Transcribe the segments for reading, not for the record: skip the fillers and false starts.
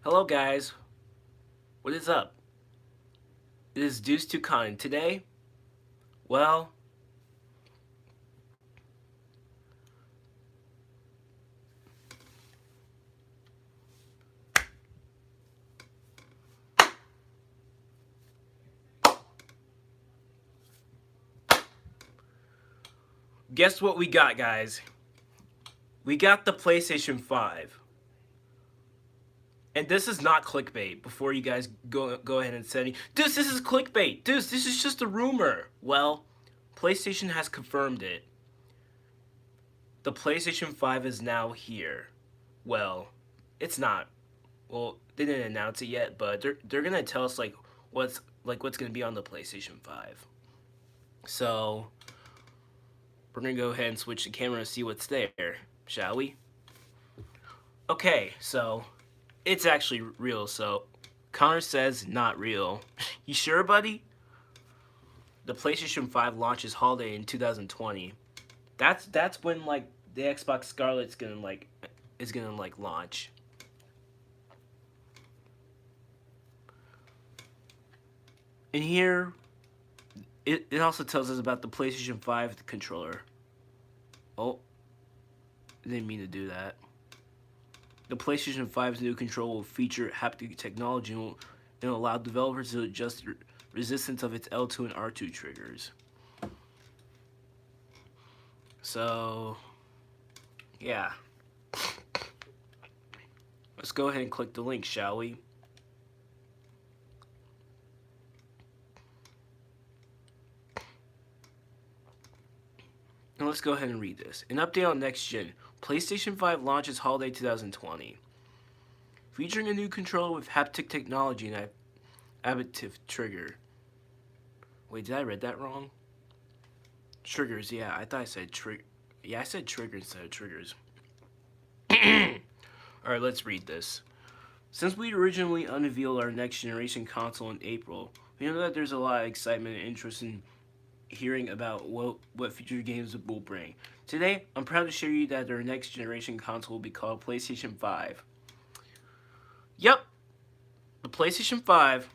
Hello guys, what is up? It is DEUCE2CON. Today, well, guess what we got, guys? We got the PlayStation 5. And this is not clickbait. Before you guys go ahead and say, Deuce, this is clickbait. Deuce, this is just a rumor. Well, PlayStation has confirmed it. The PlayStation 5 is now here. Well, it's not. Well, they didn't announce it yet, but they're gonna tell us what's gonna be on the PlayStation 5. So we're gonna go ahead and switch the camera and see what's there, shall we? Okay, so it's actually real. So Connor says not real. You sure, buddy? The PlayStation 5 launches holiday in 2020. That's when like the Xbox Scarlet's gonna launch. And here it also tells us about the PlayStation 5 controller. Oh, I didn't mean to do that. The PlayStation 5's new controller will feature haptic technology and will allow developers to adjust the resistance of its L2 and R2 triggers. So, yeah. Let's go ahead and click the link, shall we? And let's go ahead and read this. An update on next gen. PlayStation 5 launches holiday 2020. Featuring a new controller with haptic technology and adaptive trigger. Wait, did I read that wrong? Triggers, yeah, I thought I said trigger. Yeah, I said trigger instead of triggers. Alright, let's read this. Since we originally unveiled our next generation console in April, we know that there's a lot of excitement and interest in hearing about what future games will bring. Today, I'm proud to share you that our next generation console will be called PlayStation 5. Yep, the PlayStation 5,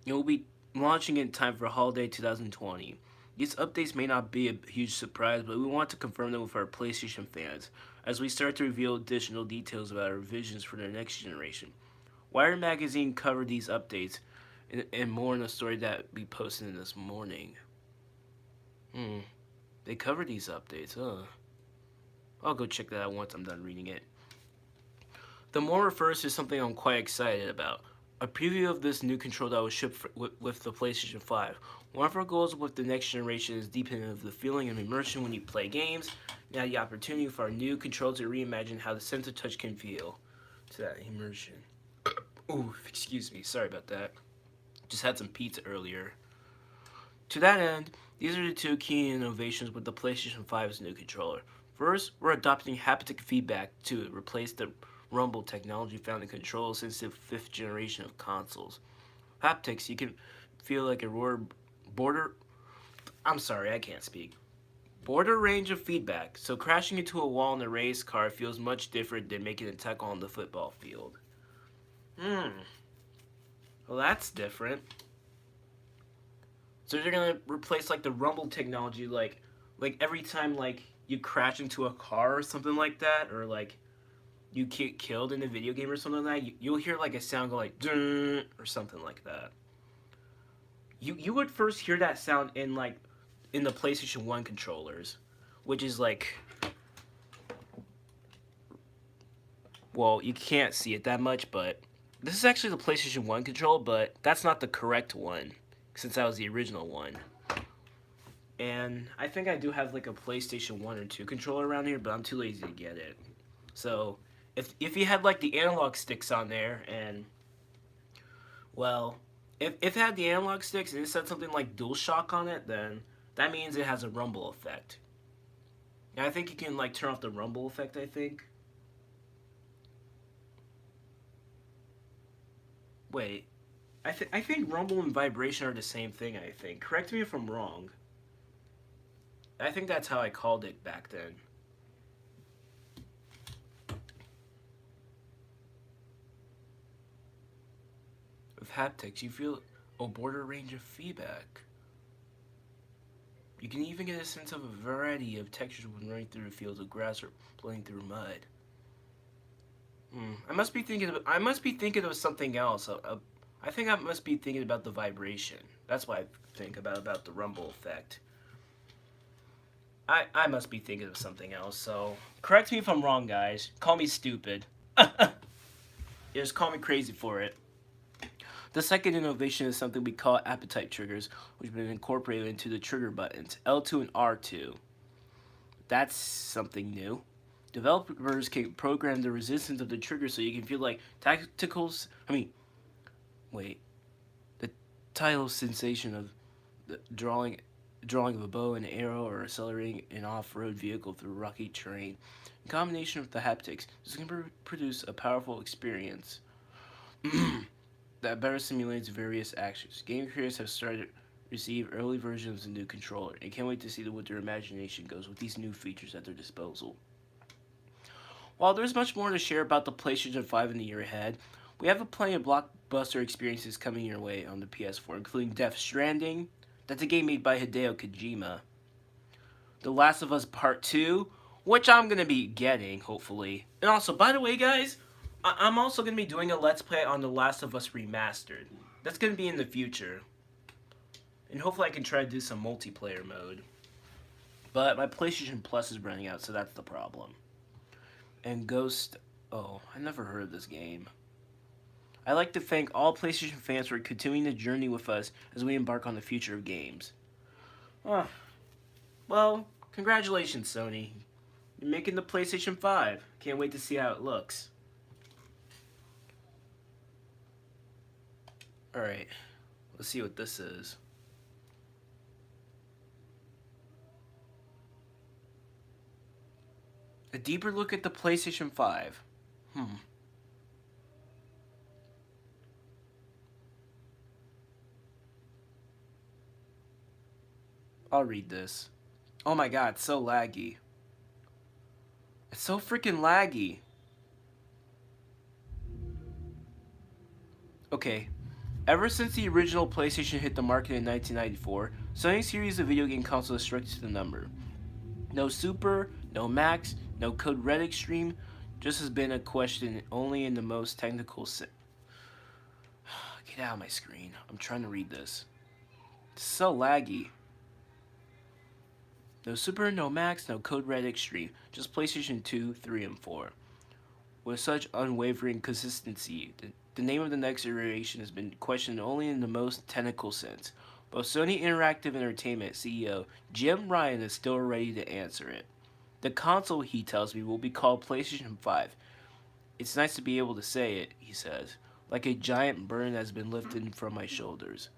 it will be launching in time for holiday 2020. These updates may not be a huge surprise, but we want to confirm them with our PlayStation fans as we start to reveal additional details about our visions for the next generation. Wired Magazine covered these updates and more in a story that we posted this morning. They covered these updates, huh? I'll go check that out once I'm done reading it. The more refers to something I'm quite excited about. A preview of this new controller that will ship with the PlayStation 5. One of our goals with the next generation is deepening of the feeling of immersion when you play games. Now the opportunity for our new controller to reimagine how the sense of touch can feel to that immersion. Ooh, excuse me, sorry about that. Just had some pizza earlier. To that end, these are the two key innovations with the PlayStation 5's new controller. First, we're adopting haptic feedback to replace the rumble technology found in controls since the 5th generation of consoles. Haptics, you can feel like a I can't speak. Border range of feedback, so crashing into a wall in a race car feels much different than making a tackle on the football field. Well, that's different. So they're gonna replace like the rumble technology, like every time like you crash into a car or something like that, or like you get killed in a video game or something like that, you'll hear like a sound go like dun or something like that. You would first hear that sound in the PlayStation 1 controllers, which is like, well, you can't see it that much, but this is actually the PlayStation 1 controller, but that's not the correct one since that was the original one. And I think I do have like a PlayStation 1 or 2 controller around here, but I'm too lazy to get it. So if you had like the analog sticks on there and, well, if it had the analog sticks and it said something like DualShock on it, then that means it has a rumble effect. And I think you can like turn off the rumble effect, I think. Wait, I think rumble and vibration are the same thing, I think. Correct me if I'm wrong. I think that's how I called it back then. With haptics, you feel a broader range of feedback. You can even get a sense of a variety of textures when running through fields of grass or playing through mud. I must be thinking of something else. I think I must be thinking about the vibration. That's what I think about the rumble effect. I must be thinking of something else. So correct me if I'm wrong, guys. Call me stupid. Just call me crazy for it. The second innovation is something we call appetite triggers, which have been incorporated into the trigger buttons L2 and R2. That's something new. Developers can program the resistance of the trigger so you can feel like tacticals. Wait. The tactile sensation of the drawing of a bow and arrow or accelerating an off-road vehicle through rocky terrain. In combination with the haptics, this can produce a powerful experience that better simulates various actions. Game creators have started to receive early versions of the new controller and can't wait to see what their imagination goes with these new features at their disposal. While there's much more to share about the PlayStation 5 in the year ahead, we have plenty of blockbuster experiences coming your way on the PS4, including Death Stranding, that's a game made by Hideo Kojima, The Last of Us Part 2, which I'm going to be getting, hopefully. And also, by the way, guys, I'm also going to be doing a Let's Play on The Last of Us Remastered. That's going to be in the future. And hopefully I can try to do some multiplayer mode. But my PlayStation Plus is running out, so that's the problem. And Ghost... Oh, I never heard of this game. I'd like to thank all PlayStation fans for continuing the journey with us as we embark on the future of games. Well, congratulations, Sony. You're making the PlayStation 5. Can't wait to see how it looks. Alright, let's see what this is. A deeper look at the PlayStation 5. I'll read this. Oh my god, it's so laggy. It's so freaking laggy. Okay. Ever since the original PlayStation hit the market in 1994, Sony's series of video game consoles stuck to the number. No Super, no Max, no Code Red Extreme, just has been a question only in the most technical sense. Get out of my screen. I'm trying to read this. It's so laggy. No Super, no Max, no Code Red Extreme, just PlayStation 2, 3, and 4. With such unwavering consistency, the name of the next iteration has been questioned only in the most technical sense. But Sony Interactive Entertainment CEO Jim Ryan is still ready to answer it. The console, he tells me, will be called PlayStation 5. It's nice to be able to say it, he says, like a giant burden has been lifted from my shoulders.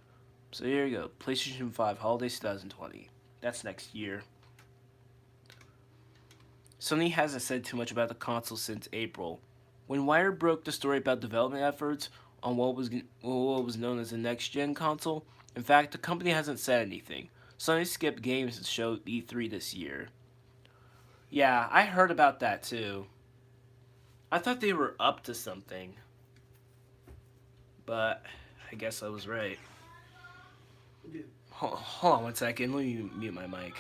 So here you go, PlayStation 5 Holidays 2020. That's next year. Sony hasn't said too much about the console since April. When Wired broke the story about development efforts on what was known as the next-gen console, in fact, the company hasn't said anything. Sony skipped games to show E3 this year. Yeah, I heard about that too. I thought they were up to something. But I guess I was right. Hold on one second, let me mute my mic.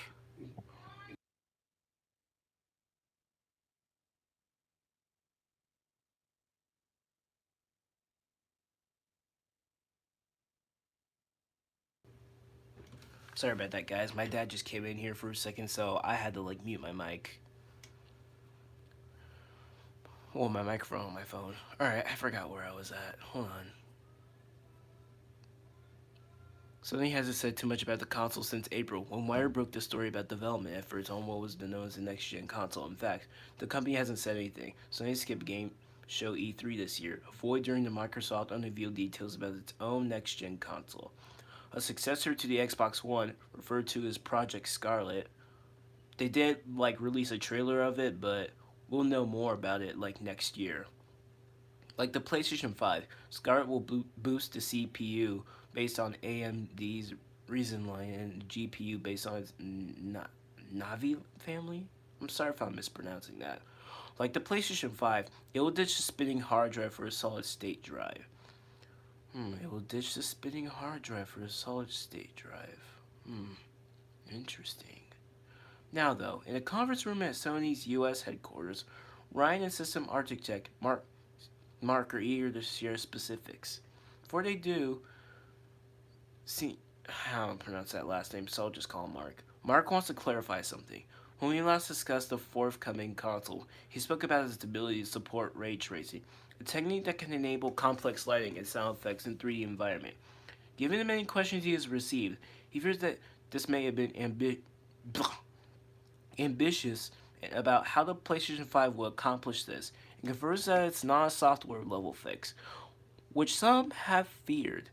Sorry about that, guys. My dad just came in here for a second, so I had to mute my mic. Well, my microphone on my phone. Alright, I forgot where I was at. Hold on. Sony hasn't said too much about the console since April, when Wired broke the story about development efforts on what was known as the next-gen console. In fact, the company hasn't said anything. Sony skipped game show E3 this year, a void during the Microsoft unrevealed details about its own next-gen console. A successor to the Xbox One, referred to as Project Scarlet. They did release a trailer of it, but we'll know more about it next year. Like the PlayStation 5, Scarlet will boost the CPU based on AMD's Ryzen line and GPU based on its Navi family? I'm sorry if I'm mispronouncing that. Like the PlayStation 5, it will ditch the spinning hard drive for a solid state drive. It will ditch the spinning hard drive for a solid state drive. Interesting. Now, though, in a conference room at Sony's U.S. headquarters, Ryan and system architect Mark are eager to share specifics. Before they do, see, I don't pronounce that last name, so I'll just call him Mark. Mark wants to clarify something. When we last discussed the forthcoming console, he spoke about its ability to support ray tracing, a technique that can enable complex lighting and sound effects in 3D environment. Given the many questions he has received, he fears that this may have been ambitious about how the PlayStation 5 will accomplish this, and confirms that it's not a software level fix, which some have feared.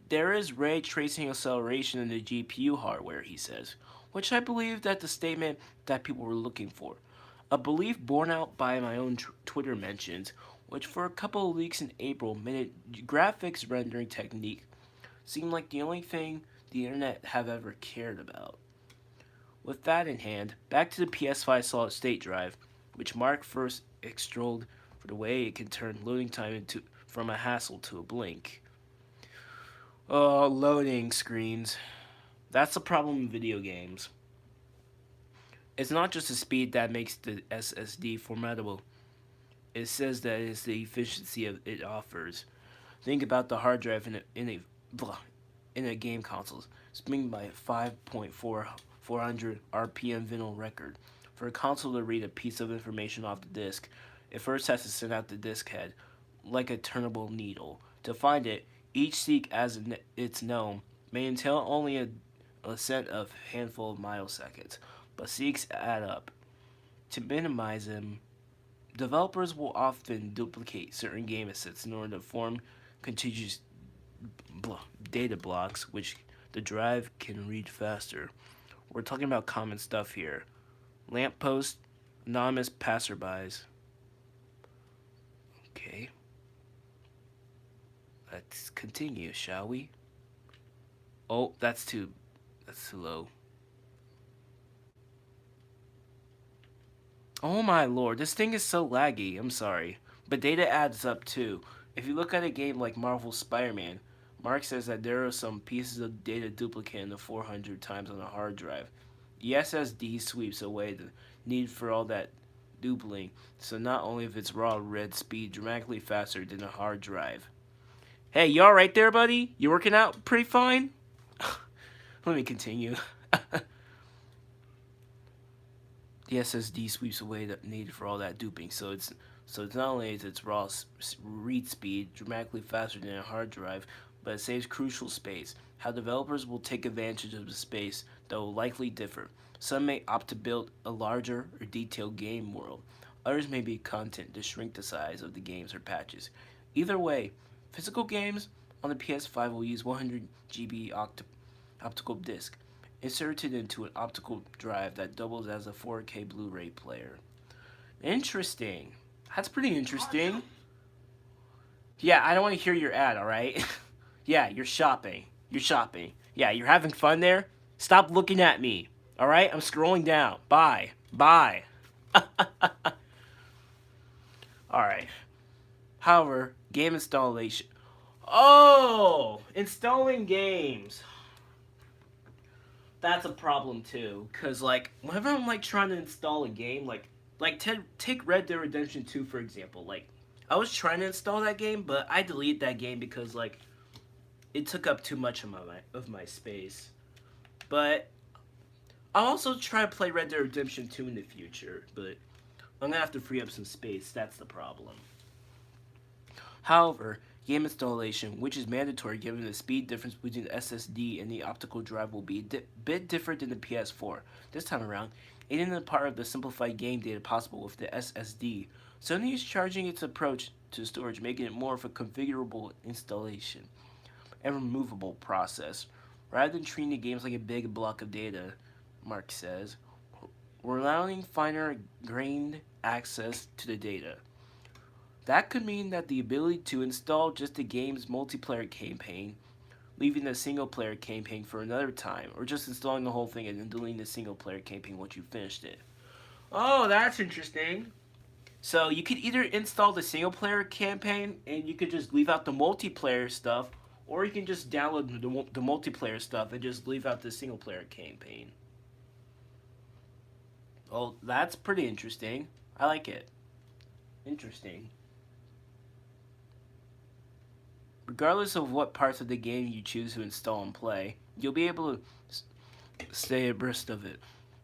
There is ray tracing acceleration in the GPU hardware, he says, which I believe that the statement that people were looking for. A belief borne out by my own Twitter mentions, which for a couple of weeks in April made a graphics rendering technique seem like the only thing the internet have ever cared about. With that in hand, back to the PS5 solid state drive, which Mark first extolled for the way it can turn loading time into from a hassle to a blink. Oh, loading screens. That's the problem in video games. It's not just the speed that makes the SSD formidable. It says that it's the efficiency it offers. Think about the hard drive in a game console, spinning by 5.400 RPM vinyl record. For a console to read a piece of information off the disk, it first has to send out the disk head, like a turnable needle. To find it, each seek as it's known may entail only a set of handful of milliseconds, but seeks add up. To minimize them, developers will often duplicate certain game assets in order to form contiguous data blocks, which the drive can read faster. We're talking about common stuff here. Lampposts, anonymous passerbys. Okay. Let's continue, shall we? Oh, that's too low. Oh my lord, this thing is so laggy. I'm sorry. But data adds up too. If you look at a game like Marvel's Spider-Man, Mark says that there are some pieces of data duplicate in the 400 times on a hard drive. The SSD sweeps away the need for all that dupling, so not only if its raw read speed dramatically faster than a hard drive. Hey, you alright there, buddy? You working out pretty fine? Let me continue. The SSD sweeps away the need for all that duping, so it's not only is its raw read speed dramatically faster than a hard drive, but it saves crucial space. How developers will take advantage of the space, though, will likely differ. Some may opt to build a larger or detailed game world. Others may be content to shrink the size of the games or patches. Either way, physical games on the PS5 will use 100 GB optical disc, inserted into an optical drive that doubles as a 4K Blu-ray player. Interesting. That's pretty interesting. Yeah, I don't want to hear your ad, alright? Yeah, you're shopping. You're shopping. Yeah, you're having fun there? Stop looking at me. Alright? I'm scrolling down. Bye. Bye. Alright. However, game installation. Oh! Installing games. That's a problem too. Because, like, whenever I'm, like, trying to install a game, like take Red Dead Redemption 2, for example. Like, I was trying to install that game, but I deleted that game because, like, it took up too much of my space. But I'll also try to play Red Dead Redemption 2 in the future, but I'm gonna have to free up some space. That's the problem. However, game installation, which is mandatory given the speed difference between the SSD and the optical drive, will be a bit different than the PS4. This time around, it isn't a part of the simplified game data possible with the SSD. Sony is charging its approach to storage, making it more of a configurable installation and removable process. Rather than treating the games like a big block of data, Mark says, we're allowing finer-grained access to the data. That could mean that the ability to install just the game's multiplayer campaign, leaving the single-player campaign for another time, or just installing the whole thing and then deleting the single-player campaign once you finished it. Oh, that's interesting. So you could either install the single player campaign and you could just leave out the multiplayer stuff, or you can just download the multiplayer stuff and just leave out the single player campaign. Well, that's pretty interesting. I like it. Interesting. Regardless of what parts of the game you choose to install and play, you'll be able to stay abreast of it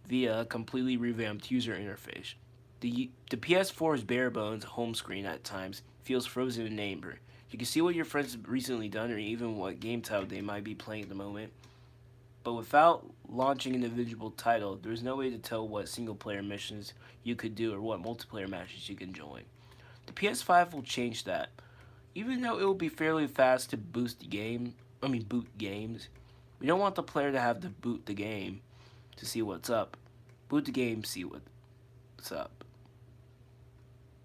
via a completely revamped user interface. The PS4's bare bones home screen at times feels frozen in neighbor. You can see what your friends have recently done or even what game title they might be playing at the moment. But without launching an individual title, there's no way to tell what single player missions you could do or what multiplayer matches you can join. The PS5 will change that. Even though it will be fairly fast to boot games, we don't want the player to have to boot the game to see what's up. Boot the game, see what's up.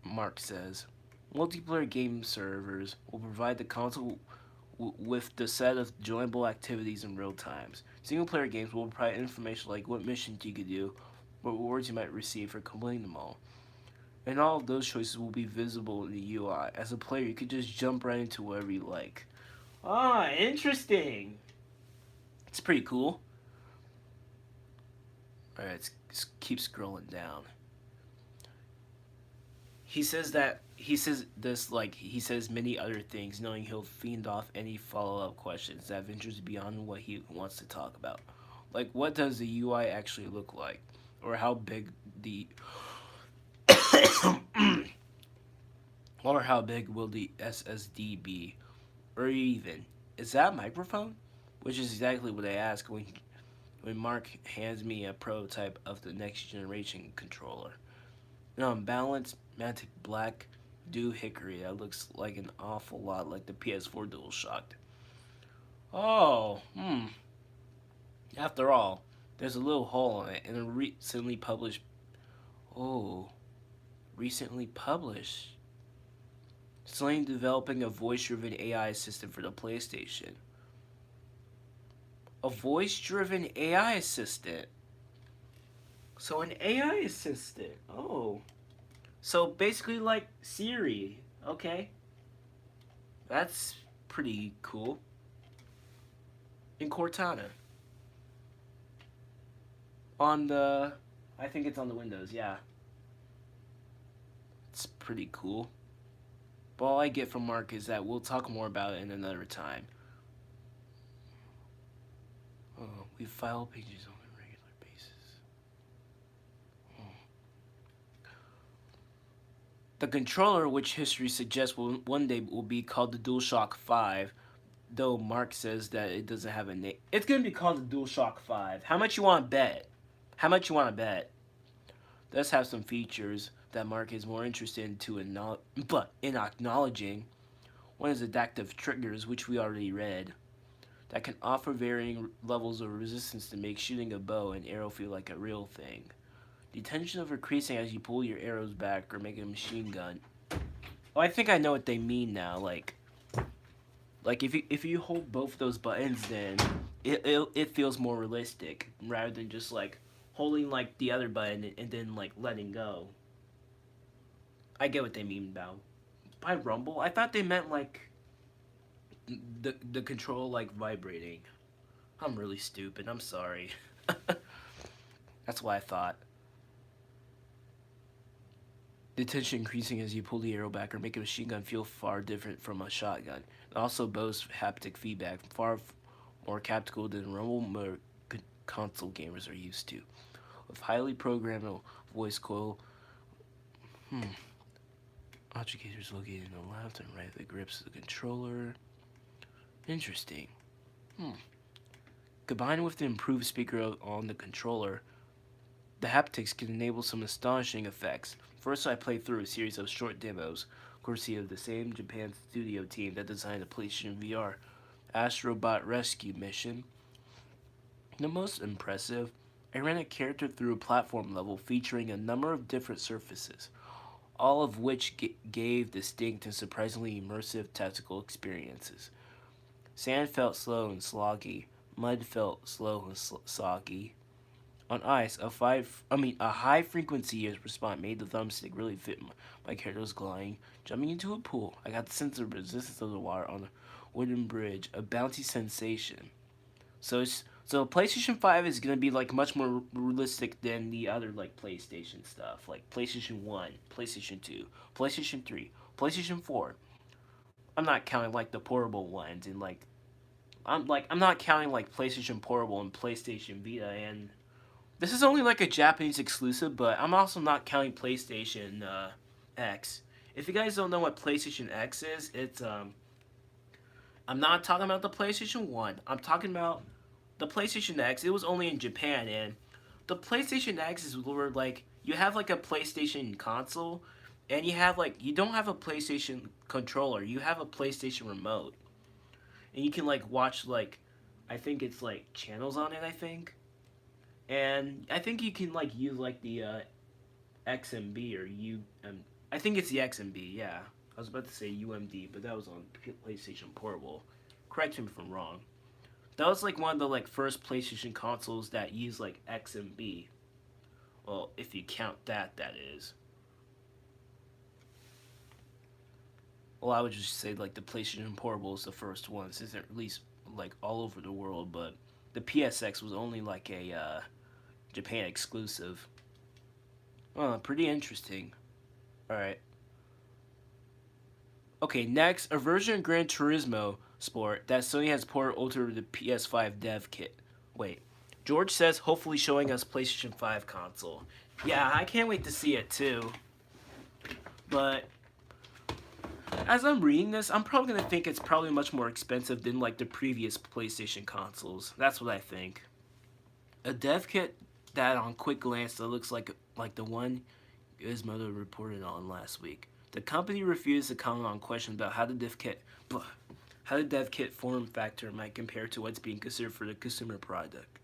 Mark says, multiplayer game servers will provide the console with the set of joinable activities in real times. Single player games will provide information like what missions you could do, what rewards you might receive for completing them all. And all of those choices will be visible in the UI. As a player, you could just jump right into whatever you like. Ah, interesting. It's pretty cool. Alright, let's keep scrolling down. He says many other things, knowing he'll fiend off any follow-up questions that ventures beyond what he wants to talk about. Like, what does the UI actually look like? Or how big the or how big will the SSD be? Or even, is that a microphone? Which is exactly what I asked when Mark hands me a prototype of the next generation controller. An unbalanced matte black doohickey that looks like an awful lot like the PS4 DualShock. Oh, After all, there's a little hole in it in a recently published. Sling developing a voice-driven AI assistant for the PlayStation. A voice-driven AI assistant. So an AI assistant. Oh. So basically like Siri. Okay. That's pretty cool. In Cortana. I think it's on the Windows, yeah. It's pretty cool. But all I get from Mark is that we'll talk more about it in another time. Oh, we file pages on a regular basis. The controller, which history suggests one day will be called the DualShock 5, though Mark says that it doesn't have a name. It's going to be called the DualShock 5. How much you want to bet? How much you want to bet? Does have some features that Mark is more interested in acknowledging. One is adaptive triggers, which we already read, that can offer varying levels of resistance to make shooting a bow and arrow feel like a real thing. The tension of increasing as you pull your arrows back or make a machine gun. Oh, I think I know what they mean now. Like if you hold both those buttons, then it feels more realistic rather than just like holding like the other button and then like letting go. I get what they mean by rumble. I thought they meant like the control like vibrating. I'm really stupid. I'm sorry. That's what I thought. The tension increasing as you pull the arrow back or make a machine gun feel far different from a shotgun. It also boasts haptic feedback, far more haptical than rumble mode console gamers are used to. With highly programmable voice coil, actuators located on the left and right of the grips of the controller. Interesting. Combined with the improved speaker on the controller, the haptics can enable some astonishing effects. First, I played through a series of short demos, courtesy of the same Japan studio team that designed the PlayStation VR Astrobot Rescue mission. The most impressive, I ran a character through a platform level featuring a number of different surfaces, all of which gave distinct and surprisingly immersive tactical experiences. Sand felt slow and sloggy, mud felt slow and soggy, On ice, a high frequency response made the thumbstick really fit my character's gliding, jumping into a pool. I got the sense of resistance of the water on a wooden bridge, a bouncy sensation. So PlayStation 5 is gonna be like much more realistic than the other like PlayStation stuff, like PlayStation 1, PlayStation 2, PlayStation 3, PlayStation 4. I'm not counting like the portable ones and I'm not counting like PlayStation Portable and PlayStation Vita, and this is only like a Japanese exclusive, but I'm also not counting PlayStation X. If you guys don't know what PlayStation X is, it's I'm not talking about the PlayStation 1. I'm talking about the PlayStation X. It was only in Japan, and the PlayStation X is where like you have like a PlayStation console, and you don't have a PlayStation controller. You have a PlayStation remote, and you can like watch like I think it's like channels on it. I think, and I think you can like use like the XMB or U. I think it's the XMB. Yeah, I was about to say UMD, but that was on PlayStation Portable. Correct me if I'm wrong. That was like one of the like first PlayStation consoles that used like XMB. Well, if you count that, that is. Well, I would just say like the PlayStation Portable is the first one. This isn't released like all over the world, but the PSX was only like a Japan exclusive. Well, pretty interesting. All right. Okay, next, a version of Gran Turismo Sport that Sony has ported over to the PS5 dev kit. Wait, George says hopefully showing us PlayStation 5 console. Yeah, I can't wait to see it too. But as I'm reading this, I'm probably gonna think it's probably much more expensive than like the previous PlayStation consoles. That's what I think. A dev kit that on quick glance that looks like the one Gizmodo reported on last week. The company refused to comment on questions about how the dev kit form factor might compare to what's being considered for the consumer product.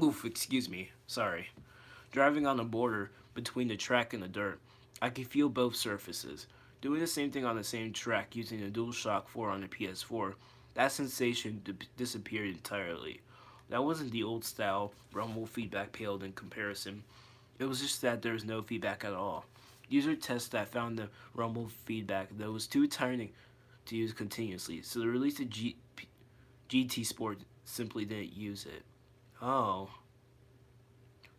Oof, excuse me. Sorry. Driving on the border between the track and the dirt, I can feel both surfaces. Doing the same thing on the same track using the DualShock 4 on the PS4, that sensation disappeared entirely. That wasn't the old style rumble feedback paled in comparison. It was just that there was no feedback at all. User tests that found the rumble feedback that was too tiring to use continuously, so the release of GT Sport simply didn't use it. Oh,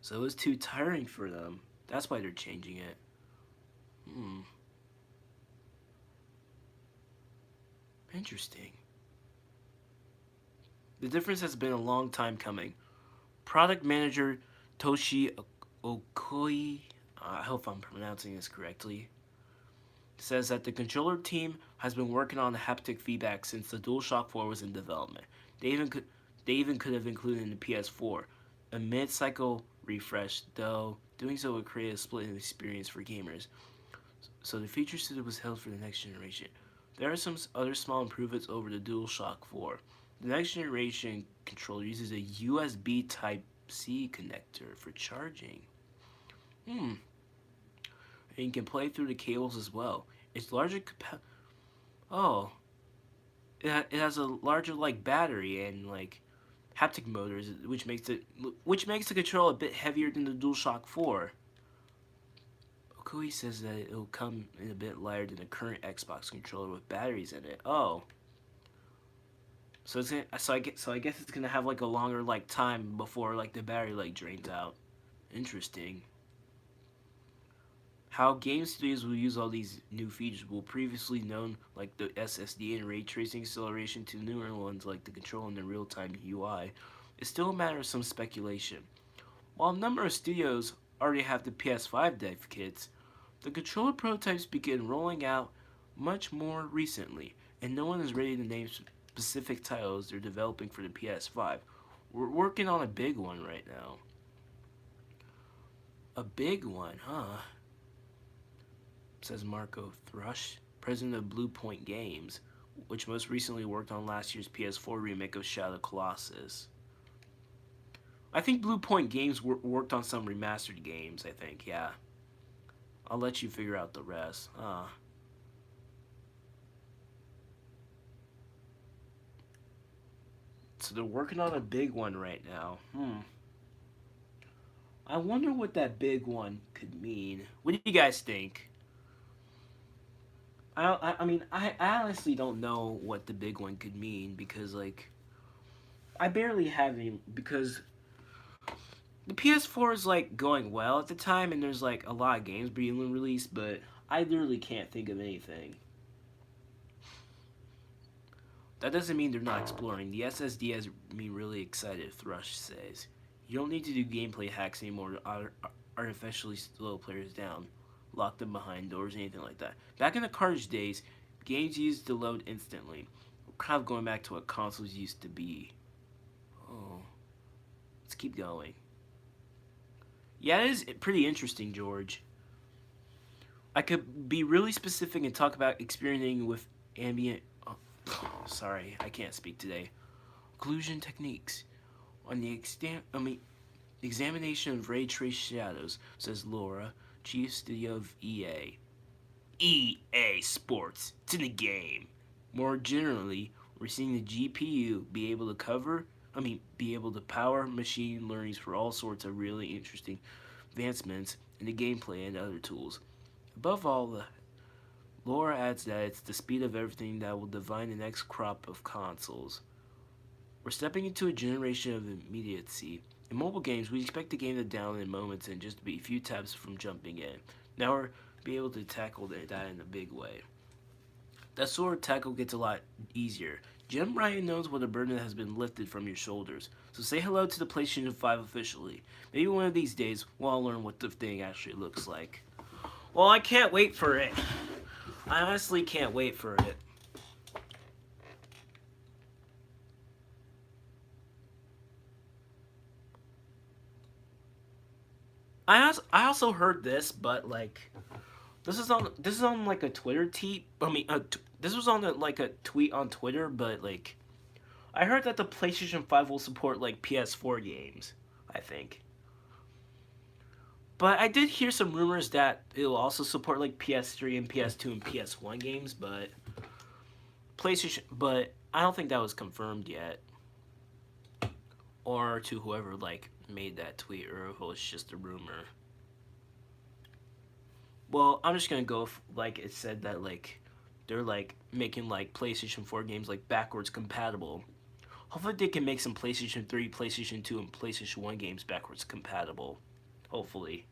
so it was too tiring for them. That's why they're changing it. Hmm. Interesting. The difference has been a long time coming. Product manager Toshi Okoi, I hope I'm pronouncing this correctly, says that the controller team has been working on the haptic feedback since the DualShock 4 was in development. They even could have included in the PS4 a mid-cycle refresh, though doing so would create a split experience for gamers. So the feature set was held for the next generation. There are some other small improvements over the DualShock 4. The next generation controller uses a USB Type-C connector for charging. And you can play through the cables as well. It's larger oh, it has a larger like battery and like haptic motors, which makes the controller a bit heavier than the DualShock 4. Okui says that it'll come in a bit lighter than the current Xbox controller with batteries in it. Oh, so I guess it's gonna have like a longer like time before like the battery like drains out. Interesting. How game studios will use all these new features will previously known like the SSD and ray tracing acceleration to newer ones like the control and the real-time UI is still a matter of some speculation. While a number of studios already have the PS5 dev kits, the controller prototypes began rolling out much more recently, and no one is ready to name specific titles they're developing for the PS5. We're working on a big one right now. A big one, huh? Says Marco Thrush, president of Blue Point Games, which most recently worked on last year's PS4 remake of Shadow of the Colossus. I think Blue Point Games worked on some remastered games, I think, yeah. I'll let you figure out the rest. So they're working on a big one right now. I wonder what that big one could mean. What do you guys think? I honestly don't know what the big one could mean because, like, I barely have any. Because the PS4 is, like, going well at the time, and there's, like, a lot of games being released, but I literally can't think of anything. That doesn't mean they're not exploring. The SSD has me really excited, Thrush says. You don't need to do gameplay hacks anymore to artificially slow players down, lock them behind doors, anything like that. Back in the cartridge days, games used to load instantly. We're kind of going back to what consoles used to be. Oh, let's keep going. Yeah, it is pretty interesting, George. I could be really specific and talk about experimenting with ambient. Oh, sorry, I can't speak today. Occlusion techniques. On the examination of ray trace shadows, says Laura, chief studio of EA. EA Sports. It's in the game. More generally, we're seeing the GPU be able to be able to power machine learnings for all sorts of really interesting advancements in the gameplay and other tools. Above all, Laura adds that it's the speed of everything that will define the next crop of consoles. We're stepping into a generation of immediacy. In mobile games, we expect the game to down in moments and just be a few taps from jumping in. Now we're be able to tackle that in a big way. That sort of tackle gets a lot easier. Jim Ryan knows what a burden has been lifted from your shoulders. So say hello to the PlayStation 5 officially. Maybe one of these days we'll all learn what the thing actually looks like. Well, I can't wait for it. I honestly can't wait for it. I also heard this, but like this is on like a Twitter tweet. This was on like a tweet on Twitter, but like I heard that the PlayStation 5 will support like PS4 games. I think, but I did hear some rumors that it will also support like PS3 and PS2 and PS1 games, but PlayStation. But I don't think that was confirmed yet, or to whoever like made that tweet, or if it was just a rumor. Well, I'm just gonna go like it said that like they're like making like PlayStation 4 games like backwards compatible. Hopefully they can make some PlayStation 3, PlayStation 2, and PlayStation 1 games backwards compatible. Hopefully.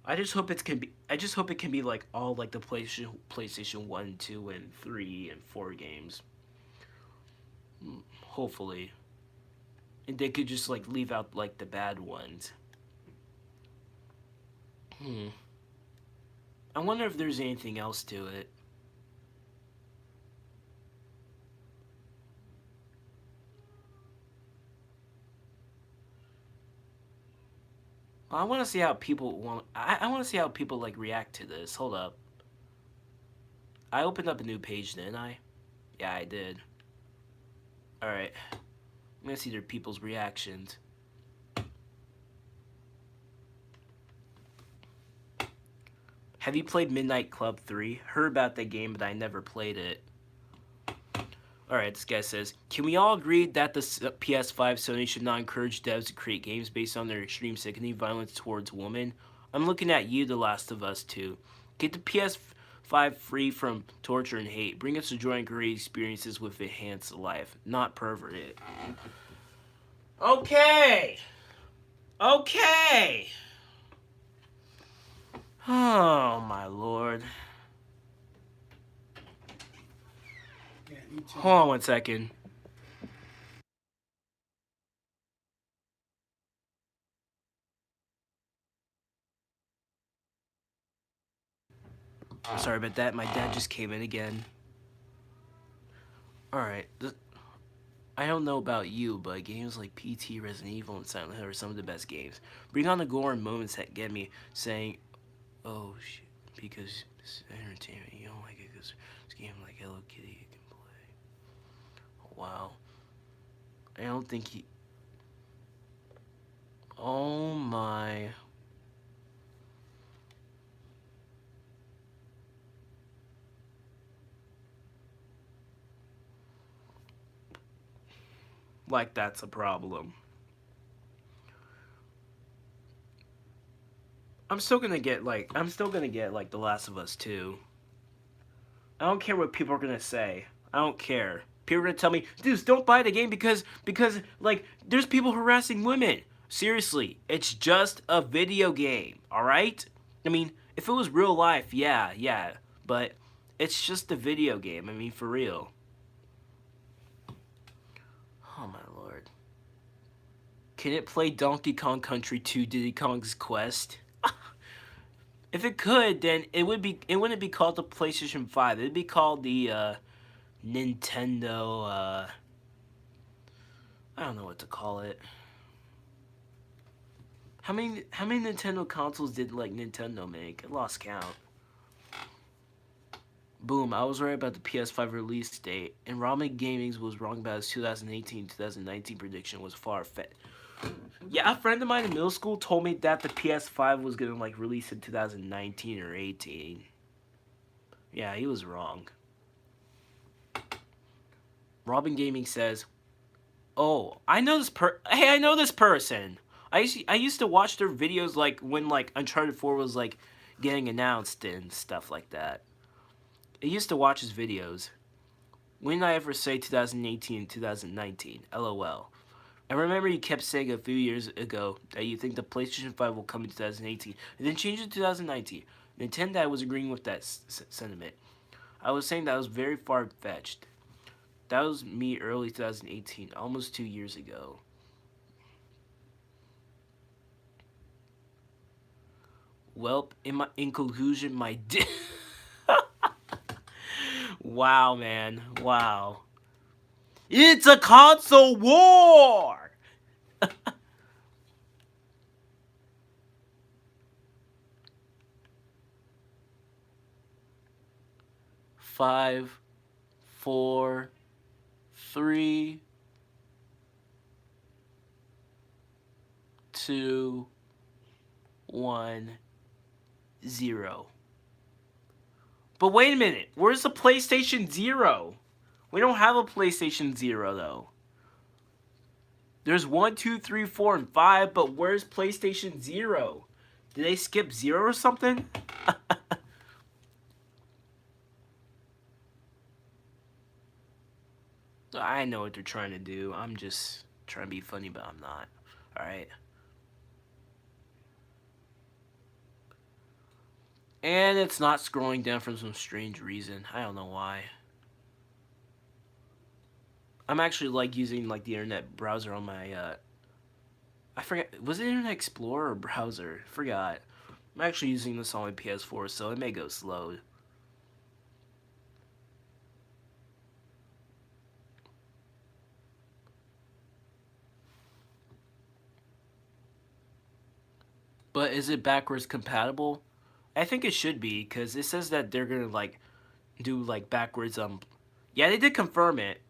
I just hope it can be like all like the PlayStation 1, 2, and 3 and 4 games. Hopefully. And they could just like leave out like the bad ones. Hmm. I wonder if there's anything else to it. I want to see how people want. I want to see how people like react to this. Hold up. I opened up a new page, didn't I? Yeah, I did. All right. I'm gonna see their people's reactions. Have you played Midnight Club 3? Heard about that game, but I never played it. Alright, this guy says, can we all agree that the PS5 Sony should not encourage devs to create games based on their extreme sickening violence towards women? I'm looking at you, The Last of Us 2. Get the PS5 free from torture and hate. Bring us to joy and great experiences with enhanced life, not pervert it. Okay! Okay! Oh, my lord. Hold on one second. Sorry about that. My dad just came in again. Alright. I don't know about you, but games like PT, Resident Evil, and Silent Hill are some of the best games. Bring on the gore and moments that get me saying, oh shit, because it's entertainment. You don't like it because it's a game like Hello Kitty you can play. Wow. I don't think he... Oh my... Like that's a problem. I'm still gonna get like The Last of Us 2. I don't care what people are gonna say. I don't care. People are gonna tell me, dude, don't buy the game because like there's people harassing women. Seriously, it's just a video game, all right? I mean, if it was real life, yeah, but it's just a video game. I mean, for real. Oh my lord. Can it play Donkey Kong Country 2 Diddy Kong's Quest? If it could, then it wouldn't be called the PlayStation 5. It'd be called the Nintendo I don't know what to call it. How many Nintendo consoles did like Nintendo make? I lost count. Boom, I was right about the PS5 release date, and Ramen Gaming was wrong about his 2018-2019 prediction was far-fetched. Yeah, a friend of mine in middle school told me that the PS5 was gonna like release in 2019 or 18. Yeah, he was wrong. Robin Gaming says, "Oh, I know this Hey, I know this person. I used to watch their videos like when like Uncharted 4 was like getting announced and stuff like that. I used to watch his videos. When did I ever say 2018 and 2019? LOL. I remember you kept saying a few years ago that you think the PlayStation 5 will come in 2018, and then change it to 2019. Nintendo was agreeing with that sentiment. I was saying that was very far-fetched. That was me early 2018, almost 2 years ago." Welp, in conclusion, my wow, man. Wow. It's a console war! Five, four, three, two, 1, 0. But wait a minute, where's the PlayStation 0? We don't have a PlayStation 0 though. There's 1, 2, 3, 4, and 5, but where's PlayStation 0? Did they skip 0 or something? I know what they're trying to do. I'm just trying to be funny, but I'm not. Alright. And it's not scrolling down for some strange reason. I don't know why. I'm actually like using like the internet browser on my I forget, was it Internet Explorer or browser? I forgot. I'm actually using this on my PS4, so it may go slow. But is it backwards compatible? I think it should be, because it says that they're gonna like do like backwards yeah, they did confirm it.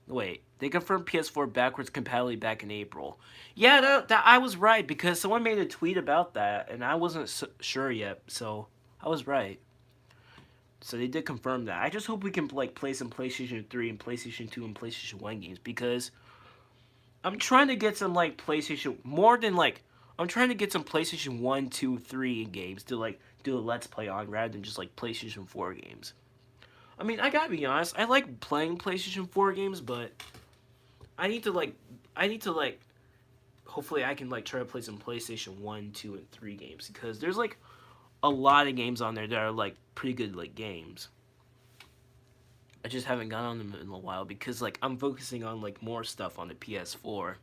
Wait, they confirmed PS4 backwards compatibility back in April. Yeah, that I was right, because someone made a tweet about that and I wasn't sure yet, so I was right. So they did confirm that. I just hope we can like play some PlayStation 3 and PlayStation 2 and PlayStation 1 games, because I'm trying to get some like PlayStation more than like I'm trying to get some PlayStation 1, 2, 3 games to like do a let's play on rather than just like PlayStation 4 games. I mean, I gotta be honest, I like playing PlayStation 4 games, but I need to like hopefully I can like try to play some PlayStation 1, 2, and 3 games, because there's like a lot of games on there that are like pretty good like games. I just haven't gone on them in a while because like I'm focusing on like more stuff on the PS4.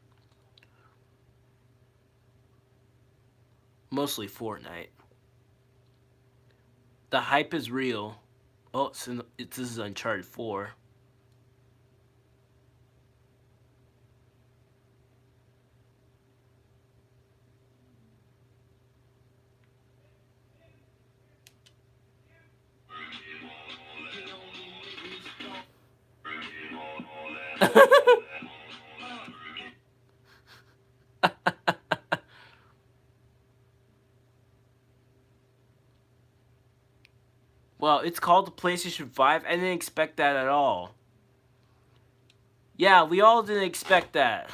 Mostly Fortnite. The hype is real. Oh, so this is Uncharted 4. Well, it's called the PlayStation 5. I didn't expect that at all. Yeah, we all didn't expect that.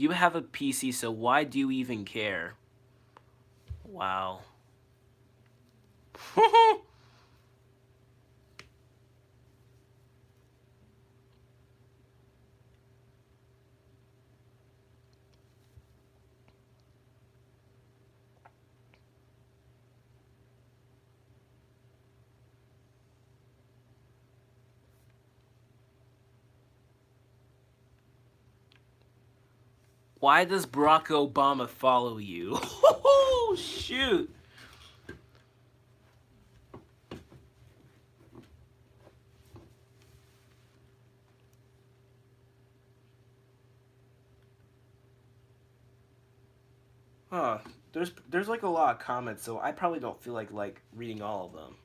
You have a PC, so why do you even care? Wow. Why does Barack Obama follow you? Shoot. Huh. There's like a lot of comments, so I probably don't feel like reading all of them.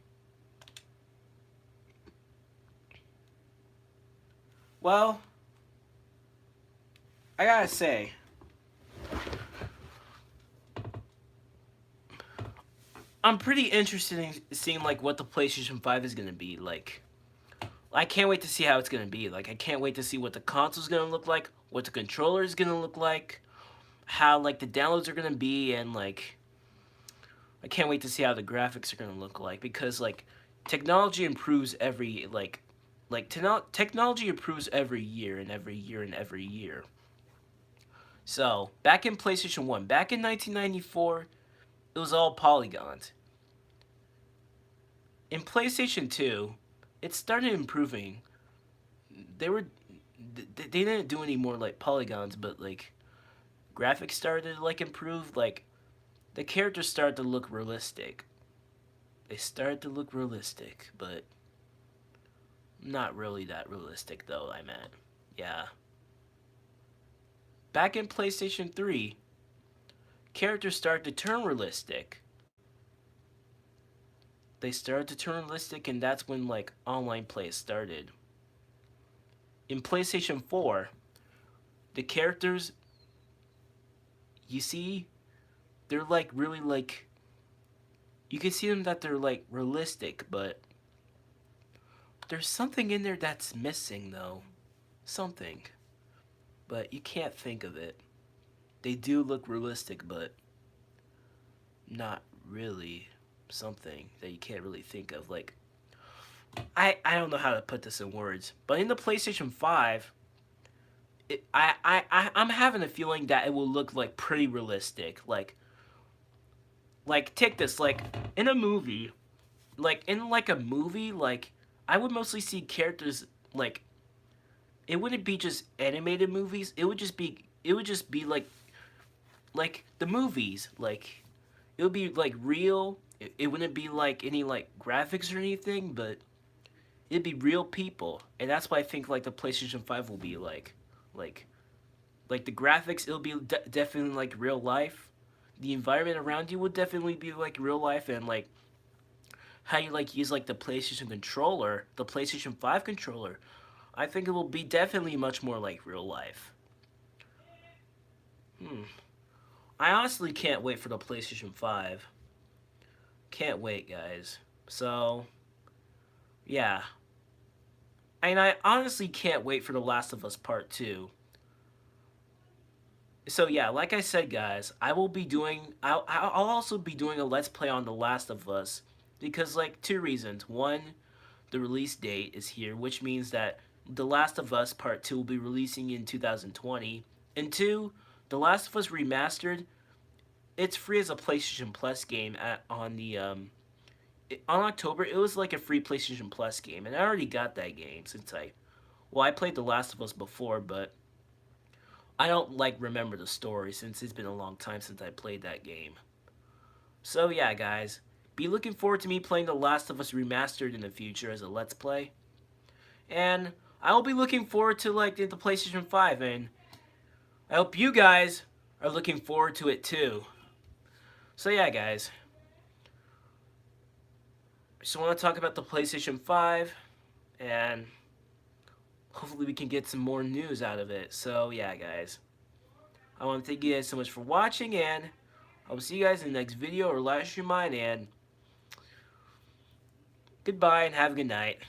Well, I gotta say, I'm pretty interested in seeing like what the PlayStation 5 is gonna be like. I can't wait to see how it's gonna be. Like, I can't wait to see what the console's gonna look like, what the controller is gonna look like, how like the downloads are gonna be, and like I can't wait to see how the graphics are gonna look like, because like technology improves every technology improves every year and every year and every year. So back in PlayStation 1, back in 1994, it was all polygons. In PlayStation 2, it started improving. They didn't do any more like polygons, but like graphics started to like improve. Like the characters started to look realistic. They started to look realistic, but not really that realistic though, I meant. Yeah. Back in PlayStation 3, characters started to turn realistic. They started to turn realistic, and that's when like online play started. In PlayStation 4, the characters, you see, they're like really like, you can see them that they're like realistic, but there's something in there that's missing though. Something. But you can't think of it. They do look realistic, but not really something that you can't really think of. Like, I don't know how to put this in words, but in the PlayStation 5, I'm having a feeling that it will look like pretty realistic. Like take this, like in a movie, like I would mostly see characters like, it wouldn't be just animated movies. It would just be like the movies. Like it would be like real. It wouldn't be like any like graphics or anything, but it'd be real people, and that's what I think like the PlayStation 5 will be like like the graphics. It'll be definitely like real life. The environment around you would definitely be like real life, and like how you like use like the PlayStation controller, the PlayStation 5 controller. I think it will be definitely much more like real life. I honestly can't wait for the PlayStation 5. Can't wait, guys. So, yeah. And I honestly can't wait for The Last of Us Part 2. So yeah, like I said, guys, I'll also be doing a Let's Play on The Last of Us, because like two reasons. One, the release date is here, which means that The Last of Us Part 2 will be releasing in 2020. And two, The Last of Us Remastered, it's free as a PlayStation Plus game on October. It was like a free PlayStation Plus game, and I already got that game since I played The Last of Us before, but I don't like remember the story since it's been a long time since I played that game. So yeah, guys, be looking forward to me playing The Last of Us Remastered in the future as a Let's Play. And I will be looking forward to like the PlayStation 5, and I hope you guys are looking forward to it too. So yeah, guys, I just want to talk about the PlayStation 5, and hopefully we can get some more news out of it. So yeah, guys, I want to thank you guys so much for watching, and I will see you guys in the next video or live stream mine, and goodbye and have a good night.